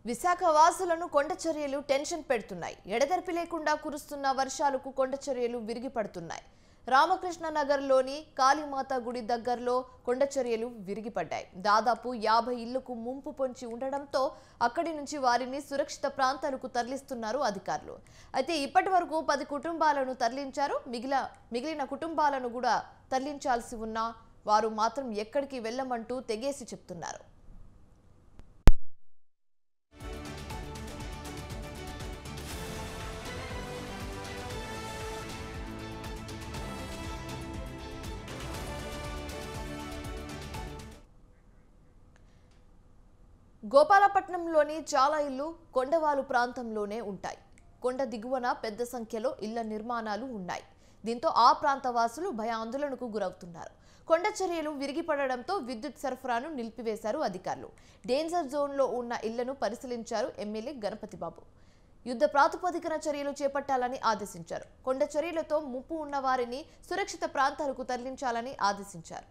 Visakha వాసులను కొండచర్యలు tension పెడుతున్నాయి. ఎడతెరిపి లేకుండా కురుస్తున్న వర్షాలకు కొండచర్యలు విరిగిపడుతున్నాయి. రామకృష్ణ నగర్లోని కాళీమాత గుడి దగ్గరలో కొండచర్యలు విరిగిపడ్డాయి. దాదాపు 50 ఇళ్లకు ముంపు పొంచి ఉండడంతో అక్కడి నుంచి వారిని సురక్షిత ప్రాంతాలకు తరలిస్తున్నారు అధికారులు. అయితే ఇప్పటి వరకు 10 కుటుంబాలను తరలించారు. మిగిలిన కుటుంబాలను కూడా తరలించాల్సి ఉన్న వారు మాత్రం ఎక్కడికి వెళ్ళమంటూ తెగేసి చెప్తున్నారు. గోపాలపట్నంలోని చాలా ఇళ్లు కొండవాలు ప్రాంతంలోనే ఉంటాయి. కొండ దిగువన పెద్ద సంఖ్యలో ఇళ్ల నిర్మాణాలు ఉన్నాయి. దీంతో ఆ ప్రాంత వాసులు భయాందోళనకు గురవుతున్నారు. కొండచర్యలు విరిగిపడడంతో విద్యుత్ సరఫరాను నిలిపివేశారు అధికారులు. డేంజర్ జోన్లో ఉన్న ఇళ్లను పరిశీలించారు ఎమ్మెల్యే గణపతి బాబు. యుద్ధ ప్రాతిపదికన చర్యలు చేపట్టాలని ఆదేశించారు. కొండచర్యలతో ముప్పు ఉన్న వారిని సురక్షిత ప్రాంతాలకు తరలించాలని ఆదేశించారు.